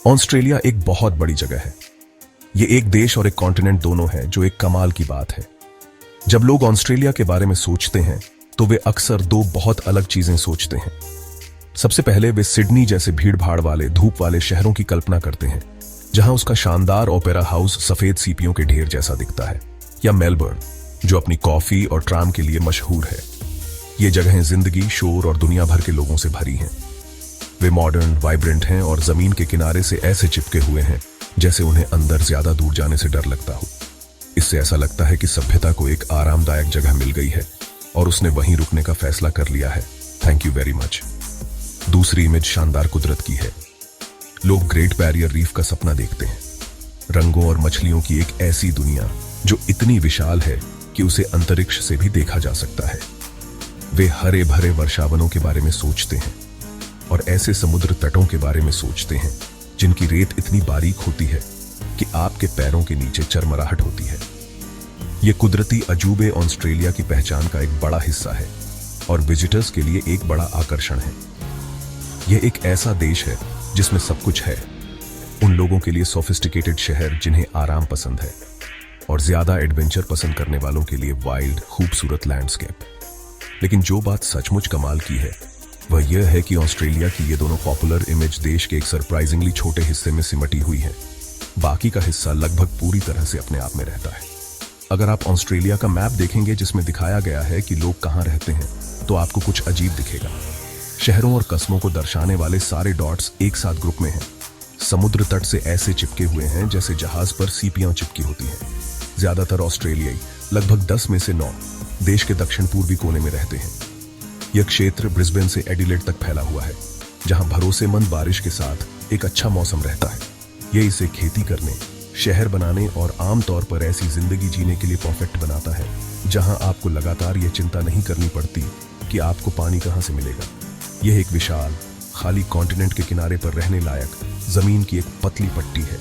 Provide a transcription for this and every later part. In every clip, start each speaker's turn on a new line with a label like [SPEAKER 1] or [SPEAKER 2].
[SPEAKER 1] Australia एक बहुत बड़ी जगह है। ये एक देश और एक कॉन्टिनेंट दोनों है, जो एक कमाल की बात है। जब लोग ऑस्ट्रेलिया के बारे में सोचते हैं तो वे अक्सर दो बहुत अलग चीजें सोचते हैं। सबसे पहले वे सिडनी जैसे भीड़-भाड़ वाले, धूप वाले शहरों की कल्पना करते हैं, जहां उसका शानदार ओपेरा हाउस सफेद सीपियों के ढेर जैसा दिखता है, या मेलबर्न, जो अपनी कॉफी और ट्राम के लिए मशहूर है। ये जगहें जिंदगी, शोर और दुनिया भर के लोगों से भरी हैं। वे मॉडर्न, वाइब्रेंट हैं और जमीन के किनारे से ऐसे चिपके हुए हैं जैसे उन्हें अंदर ज्यादा दूर जाने से डर लगता हो। इससे ऐसा लगता है कि सभ्यता को एक आरामदायक जगह मिल गई है और उसने वहीं रुकने का फैसला कर लिया है। Thank you very much. दूसरी इमेज शानदार कुदरत की है। लोग ग्रेट बैरियर रीफ का सपना देखते हैं, रंगों और मछलियों की एक ऐसी दुनिया जो इतनी विशाल है कि उसे अंतरिक्ष से भी देखा जा सकता है। वे हरे भरे वर्षावनों के बारे में सोचते हैं और ऐसे समुद्र तटों के बारे में सोचते हैं जिनकी रेत इतनी बारीक होती है कि आपके पैरों के नीचे चरमराहट होती है। ये कुदरती अजूबे ऑस्ट्रेलिया की पहचान का एक बड़ा हिस्सा है और विजिटर्स के लिए एक बड़ा आकर्षण है। यह एक ऐसा देश है जिसमें सब कुछ है। उन लोगों के लिए सोफिस्टिकेटेड शहर जिन्हें आराम पसंद है, और ज्यादा एडवेंचर पसंद करने वालों के लिए वाइल्ड, खूबसूरत लैंडस्केप। लेकिन जो बात सचमुच कमाल की है वह यह है कि ऑस्ट्रेलिया की ये दोनों पॉपुलर इमेज देश के एक सरप्राइजिंगली छोटे हिस्से में सिमटी हुई है। बाकी का हिस्सा लगभग पूरी तरह से अपने आप में रहता है। अगर आप ऑस्ट्रेलिया का मैप देखेंगे जिसमें दिखाया गया है कि लोग कहां रहते हैं, तो आपको कुछ अजीब दिखेगा। शहरों और कस्बों को दर्शाने वाले सारे डॉट्स एक साथ ग्रुप में हैं। समुद्र तट से ऐसे चिपके हुए हैं जैसे जहाज पर सीपियां चिपकी होती हैं। ज्यादातर ऑस्ट्रेलियाई, लगभग 10 में से 9, देश के दक्षिण पूर्वी कोने में रहते हैं। यह क्षेत्र ब्रिस्बेन से एडिलेड तक फैला हुआ है, जहां भरोसेमंद बारिश के साथ एक अच्छा मौसम रहता है। यह इसे खेती करने, शहर बनाने और आमतौर पर ऐसी जिंदगी जीने के लिए परफेक्ट बनाता है जहां आपको लगातार यह चिंता नहीं करनी पड़ती कि आपको पानी कहां से मिलेगा। यह एक विशाल, खाली कॉन्टिनेंट के किनारे पर रहने लायक जमीन की एक पतली पट्टी है।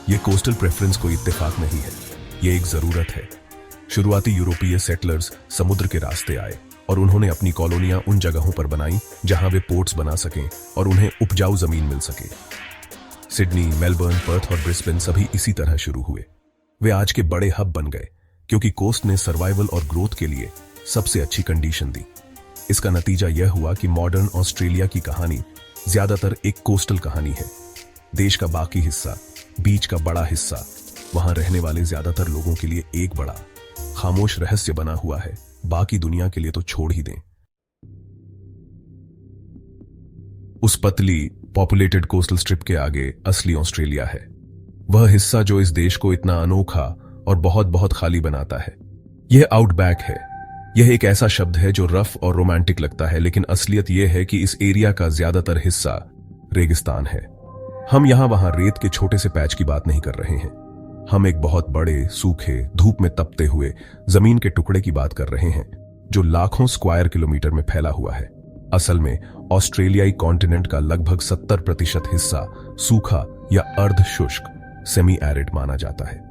[SPEAKER 1] यह कोस्टल प्रेफरेंस कोई इत्तेफाक नहीं है, यह एक जरूरत है। शुरुआती यूरोपीय सेटलर्स समुद्र के रास्ते आए और उन्होंने अपनी कॉलोनियां उन जगहों पर बनाई जहां वे पोर्ट्स बना सकें और उन्हें उपजाऊ जमीन मिल सके। सिडनी, मेलबर्न, पर्थ और ब्रिस्बेन सभी इसी तरह शुरू हुए। वे आज के बड़े हब बन गए क्योंकि कोस्ट ने सर्वाइवल और ग्रोथ के लिए सबसे अच्छी कंडीशन दी। इसका नतीजा यह हुआ कि मॉडर्न ऑस्ट्रेलिया की कहानी ज्यादातर एक कोस्टल कहानी है। देश का बाकी हिस्सा, बीच का बड़ा हिस्सा, वहां रहने वाले ज्यादातर लोगों के लिए एक बड़ा खामोश रहस्य बना हुआ है। बाकी दुनिया के लिए तो छोड़ ही दें। उस पतली, पॉपुलेटेड कोस्टल स्ट्रिप के आगे असली ऑस्ट्रेलिया है। वह हिस्सा जो इस देश को इतना अनोखा और बहुत बहुत खाली बनाता है। यह आउटबैक है। यह एक ऐसा शब्द है जो रफ और रोमांटिक लगता है, लेकिन असलियत यह है कि इस एरिया का ज्यादातर हिस्सा रेगिस्तान है। हम यहां वहां रेत के छोटे से पैच की बात नहीं कर रहे हैं। हम एक बहुत बड़े, सूखे, धूप में तपते हुए जमीन के टुकड़े की बात कर रहे हैं जो लाखों स्क्वायर किलोमीटर में फैला हुआ है। असल में ऑस्ट्रेलियाई कॉन्टिनेंट का लगभग 70% हिस्सा सूखा या अर्ध शुष्क, सेमी एरिड माना जाता है।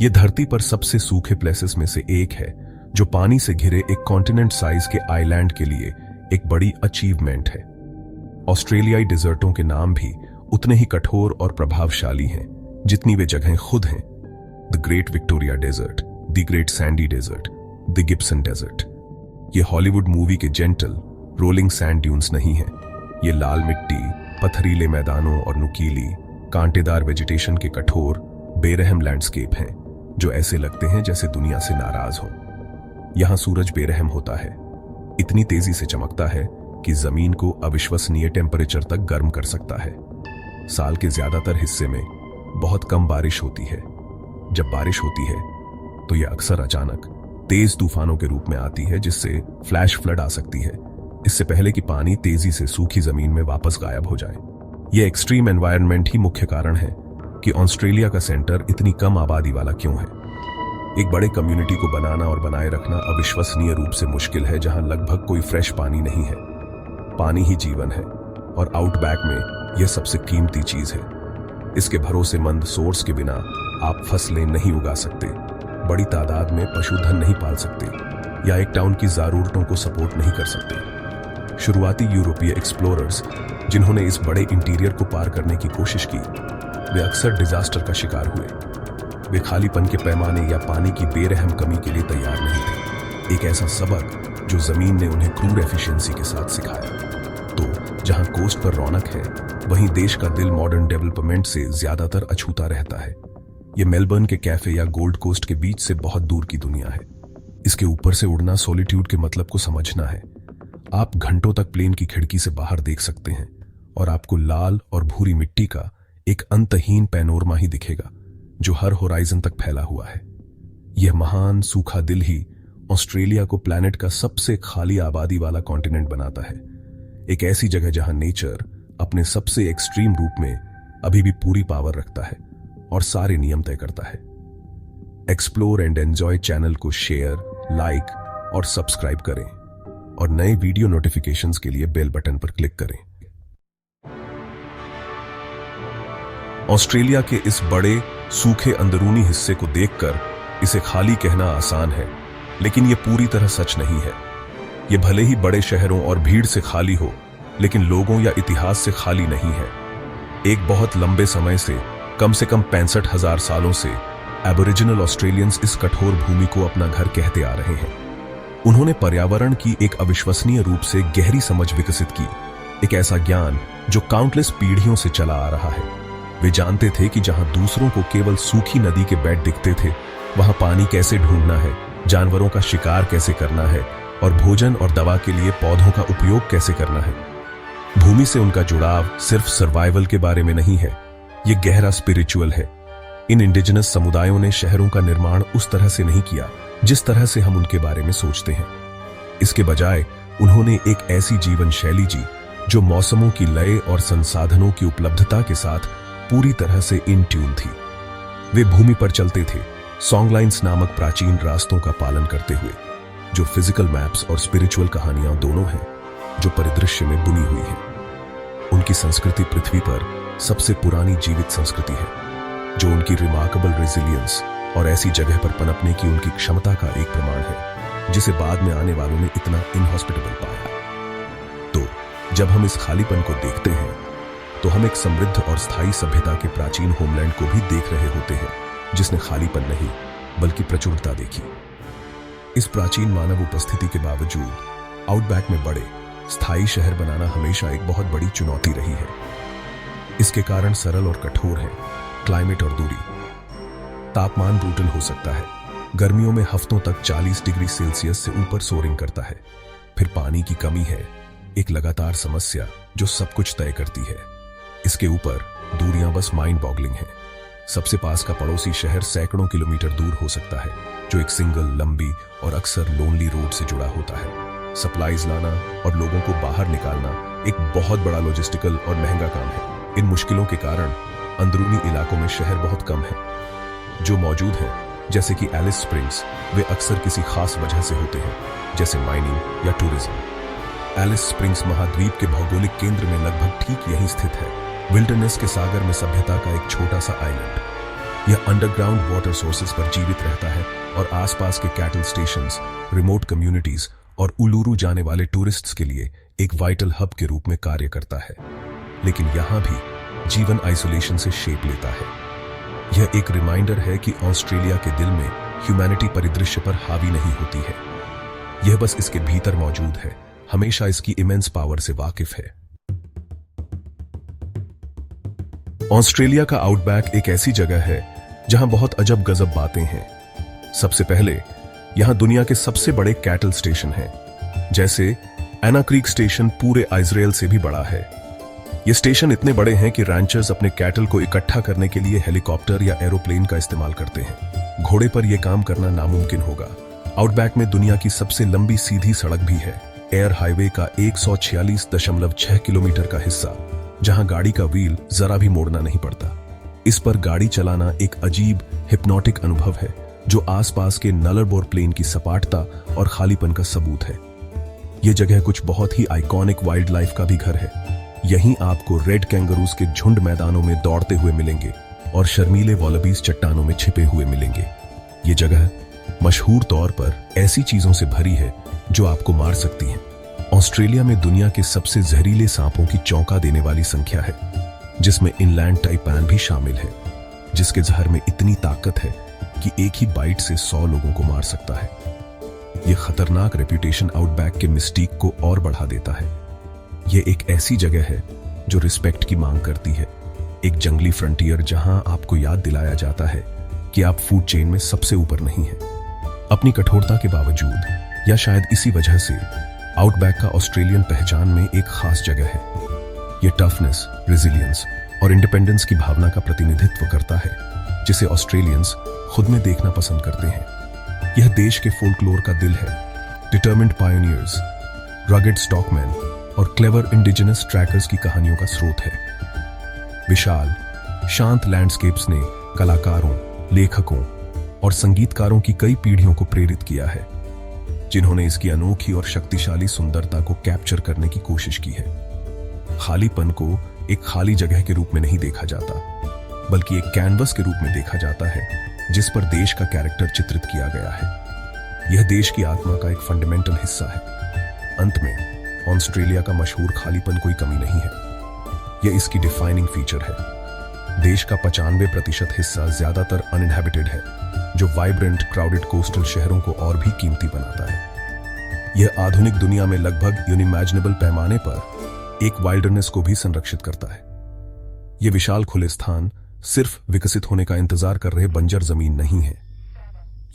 [SPEAKER 1] यह धरती पर सबसे सूखे प्लेसेस में से एक है, जो पानी से घिरे एक कॉन्टिनेंट साइज के आइलैंड के लिए एक बड़ी अचीवमेंट है। ऑस्ट्रेलियाई डिजर्टों के नाम भी उतने ही कठोर और प्रभावशाली हैं जितनी वे जगहें खुद हैं। The great Victoria desert, the great Sandy desert, the Gibson desert. ये हॉलीवुड मूवी के जेंटल, रोलिंग सैंड ड्यून्स नहीं हैं। ये लाल मिट्टी, पथरीले मैदानों और नुकीली, कांटेदार वेजिटेशन के कठोर, बेरहम लैंडस्केप हैं जो ऐसे लगते हैं जैसे दुनिया से नाराज हो। यहां सूरज बेरहम होता है, इतनी तेजी से चमकता है कि जमीन को अविश्वसनीय टेम्परेचर तक गर्म कर सकता है। साल के ज्यादातर हिस्से में बहुत कम बारिश होती है। जब बारिश होती है तो यह अक्सर अचानक तेज तूफानों के रूप में आती है, जिससे फ्लैश फ्लड आ सकती है, इससे पहले कि पानी तेजी से सूखी जमीन में वापस गायब हो जाए। यह एक्सट्रीम एनवायरनमेंट ही मुख्य कारण है कि ऑस्ट्रेलिया का सेंटर इतनी कम आबादी वाला क्यों है। एक बड़े कम्युनिटी को बनाना और बनाए रखना अविश्वसनीय रूप से मुश्किल है, जहां लगभग कोई फ्रेश पानी नहीं है। पानी ही जीवन है और आउटबैक में यह सबसे कीमती चीज है। इसके भरोसेमंद सोर्स के बिना आप फसलें नहीं उगा सकते, बड़ी तादाद में पशुधन नहीं पाल सकते या एक टाउन की जरूरतों को सपोर्ट नहीं कर सकते। शुरुआती यूरोपीय एक्सप्लोरर्स जिन्होंने इस बड़े इंटीरियर को पार करने की कोशिश की, वे अक्सर डिजास्टर का शिकार हुए। वे खालीपन के पैमाने या पानी की बेरहम कमी के लिए तैयार नहीं थे। एक ऐसा सबक जो जमीन ने उन्हें क्रूर एफिशिएंसी के साथ सिखाया। तो जहां कोस्ट पर रौनक है, वहीं देश का दिल मॉडर्न डेवलपमेंट से ज्यादातर अछूता रहता है। ये मेलबर्न के कैफे या गोल्ड कोस्ट के बीच से बहुत दूर की दुनिया है। इसके ऊपर से उड़ना सॉलिट्यूड के मतलब को समझना है। आप घंटों तक प्लेन की खिड़की से बाहर देख सकते हैं और आपको लाल और भूरी मिट्टी का एक अंतहीन पैनोरमा ही दिखेगा जो हर होराइजन तक फैला हुआ है। यह महान सूखा दिल ही ऑस्ट्रेलिया को प्लैनेट का सबसे खाली आबादी वाला कॉन्टिनेंट बनाता है। एक ऐसी जगह जहां नेचर अपने सबसे एक्सट्रीम रूप में अभी भी पूरी पावर रखता है और सारे नियम तय करता है। एक्सप्लोर एंड एंजॉय चैनल को शेयर, लाइक और सब्सक्राइब करें और नए वीडियो नोटिफिकेशंस के लिए बेल बटन पर क्लिक करें। ऑस्ट्रेलिया के इस बड़े सूखे अंदरूनी हिस्से को देखकर इसे खाली कहना आसान है, लेकिन यह पूरी तरह सच नहीं है। यह भले ही बड़े शहरों और भीड़ से खाली हो, लेकिन लोगों या इतिहास से खाली नहीं है। एक बहुत लंबे समय से कम 65,000 सालों से एबोरिजिनल ऑस्ट्रेलियंस इस कठोर भूमि को अपना घर कहते आ रहे हैं। उन्होंने पर्यावरण की एक अविश्वसनीय रूप से गहरी समझ विकसित की, एक ऐसा ज्ञान जो काउंटलेस पीढ़ियों से चला आ रहा है। वे जानते थे कि जहां दूसरों को केवल सूखी नदी के बेड दिखते थे, वहां पानी कैसे ढूंढना है, जानवरों का शिकार कैसे करना है और भोजन और दवा के लिए पौधों का उपयोग कैसे करना है। भूमि से उनका जुड़ाव सिर्फ सर्वाइवल के बारे में नहीं है, यह गहरा स्पिरिचुअल है। इन इंडिजिनस समुदायों ने शहरों का निर्माण उस तरह से नहीं किया जिस तरह से हम उनके बारे में सोचते हैं। इसके बजाय उन्होंने एक ऐसी जीवन शैली जी जो मौसमों की लय और संसाधनों की उपलब्धता के साथ पूरी तरह से इन ट्यून थी। वे भूमि पर चलते थे, सॉन्गलाइन्स नामक प्राचीन रास्तों का पालन करते हुए, जो फिजिकल मैप्स और स्पिरिचुअल कहानियां दोनों हैं, जो परिदृश्य में बुनी हुई हैं। उनकी संस्कृति पृथ्वी पर सबसे पुरानी जीवित संस्कृति है, जो उनकी रिमार्केबल रेजिलियंस और ऐसी जगह पर पनपने की उनकी क्षमता का एक प्रमाण है, जिसे बाद में आने वालों ने इतना इनहॉस्पिटेबल पाया। तो जब हम इस खालीपन को देखते हैं, तो हम एक समृद्ध और स्थायी सभ्यता के प्राचीन होमलैंड को भी देख रहे होते हैं, जिसने खालीपन नहीं बल्कि प्रचुरता देखी। इस प्राचीन मानव उपस्थिति के बावजूद आउटबैक में बड़े स्थायी शहर बनाना हमेशा एक बहुत बड़ी चुनौती रही है। इसके कारण सरल और कठोर है। क्लाइमेट और दूरी। तापमान ब्रूटल हो सकता है। गर्मियों में हफ्तों तक 40 डिग्री सेल्सियस से ऊपर सोरिंग करता है। फिर पानी की कमी है, एक लगातार समस्या जो सब कुछ तय करती है। इसके ऊपर दूरियां बस माइंड बॉगलिंग है। सबसे पास का पड़ोसी शहर सैकड़ों किलोमीटर दूर हो सकता है, जो एक सिंगल, लंबी और अक्सर लोनली रोड से जुड़ा होता है। सप्लाईज लाना और लोगों को बाहर निकालना एक बहुत बड़ा लॉजिस्टिकल और महंगा काम है। इन मुश्किलों के कारण अंदरूनी इलाकों में शहर बहुत कम है। जो मौजूद है, जैसे कि एलिस स्प्रिंग्स, वे अक्सर किसी खास वजह से होते हैं, जैसे माइनिंग या टूरिज्म। एलिस स्प्रिंग्स महाद्वीप के भौगोलिक केंद्र में लगभग ठीक यहीं स्थित है, विल्डरनेस के सागर में सभ्यता का एक छोटा सा आइलैंड। यह अंडरग्राउंड वाटर सोर्सेज पर जीवित रहता है और आसपास के कैटल स्टेशंस, रिमोट कम्युनिटीज और उलूरू जाने वाले टूरिस्ट्स के लिए एक वाइटल हब के रूप में कार्य करता है। लेकिन यहां भी जीवन आइसोलेशन से शेप लेता है। यह एक रिमाइंडर है कि ऑस्ट्रेलिया के दिल में ह्यूमैनिटी परिदृश्य पर हावी नहीं होती है। यह बस इसके भीतर मौजूद है, हमेशा इसकी इमेंस पावर से वाकिफ है। ऑस्ट्रेलिया का आउटबैक एक ऐसी जगह है जहां बहुत अजब गजब बातें हैं। सबसे पहले यहां दुनिया के सबसे बड़े कैटल स्टेशन हैं, जैसे एना क्रीक स्टेशन पूरे इजराइल से भी बड़ा है। ये स्टेशन इतने बड़े हैं कि रैंचर्स अपने कैटल को इकट्ठा करने के लिए हेलीकॉप्टर या एरोप्लेन का इस्तेमाल करते हैं। घोड़े पर यह काम करना नामुमकिन होगा। आउटबैक में दुनिया की सबसे लंबी सीधी सड़क भी है, एयर हाईवे का 146.6 किलोमीटर का हिस्सा, जहां गाड़ी का व्हील जरा भी मोड़ना नहीं पड़ता। इस पर गाड़ी चलाना एक अजीब हिप्नोटिक अनुभव है, जो आसपास के नलरबोर प्लेन की सपाटता और खालीपन का सबूत है। यह जगह कुछ बहुत ही आइकॉनिक वाइल्ड लाइफ का भी घर है। यहीं आपको रेड कैंगरूज के झुंड मैदानों में दौड़ते हुए मिलेंगे और शर्मीले वॉलबीज चट्टानों में छिपे हुए मिलेंगे। ये जगह मशहूर तौर पर ऐसी चीजों से भरी है जो आपको मार सकती हैं। ऑस्ट्रेलिया में दुनिया के सबसे जहरीले सांपों की चौंका देने वाली संख्या है, जिसमें इनलैंड टाइपैन भी शामिल है, जिसके जहर में इतनी ताकत है कि एक ही बाइट से 100 लोगों को मार सकता है। यह खतरनाक रेपुटेशन आउटबैक के मिस्टीक को और बढ़ा देता है। यह एक ऐसी जगह है जो रिस्पेक्ट की मांग करती है, एक जंगली फ्रंटियर जहां आपको याद दिलाया जाता है कि आप फूड चेन में सबसे ऊपर नहीं हैं। अपनी कठोरता के बावजूद, या शायद इसी वजह से, आउटबैक का ऑस्ट्रेलियन पहचान में एक खास जगह है। यह टफनेस, रेजिलियंस और इंडिपेंडेंस की भावना का प्रतिनिधित्व करता है, जिसे ऑस्ट्रेलियंस खुद में देखना पसंद करते हैं। यह देश के फोल्कलोर का दिल है। डिटर्मिन्ड पायोनियर्स, रगेड स्टॉकमैन और क्लेवर इंडिजिनस ट्रैकर्स की कहानियों का स्रोत है। विशाल, शांत लैंडस्केप्स ने कलाकारों, लेखकों और संगीतकारों की कई पीढ़ियों को प्रेरित किया है, जिन्होंने इसकी अनोखी और शक्तिशाली सुंदरता को कैप्चर करने की कोशिश की है। खालीपन को एक खाली जगह के रूप में नहीं देखा जाता, बल्कि एक कैनवस के रूप में देखा जाता है जिस पर देश का कैरेक्टर चित्रित किया गया है। यह देश की आत्मा का एक फंडामेंटल हिस्सा है। अंत में, ऑस्ट्रेलिया का मशहूर खालीपन कोई कमी नहीं है, यह इसकी डिफाइनिंग फीचर है। देश का 95% हिस्सा ज्यादातर अनइनहैबिटेड है, जो वाइब्रेंट क्राउडेड कोस्टल शहरों को और भी कीमती बनाता है। यह आधुनिक दुनिया में लगभग यूनिमैजिनेबल पैमाने पर एक वाइल्डरनेस को भी संरक्षित करता है। यह विशाल खुले स्थान सिर्फ विकसित होने का इंतजार कर रहे बंजर जमीन नहीं है।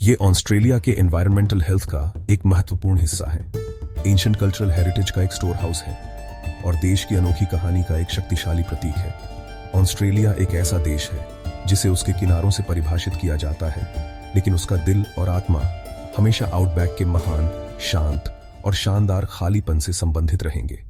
[SPEAKER 1] यह ऑस्ट्रेलिया के एनवायरमेंटल हेल्थ का एक महत्वपूर्ण हिस्सा है, एंशिएंट कल्चरल हेरिटेज का एक स्टोर हाउस है और देश की अनोखी कहानी का एक शक्तिशाली प्रतीक है। ऑस्ट्रेलिया एक ऐसा देश है जिसे उसके किनारों से परिभाषित किया जाता है, लेकिन उसका दिल और आत्मा हमेशा आउटबैक के महान, शांत और शानदार खालीपन से संबंधित रहेंगे।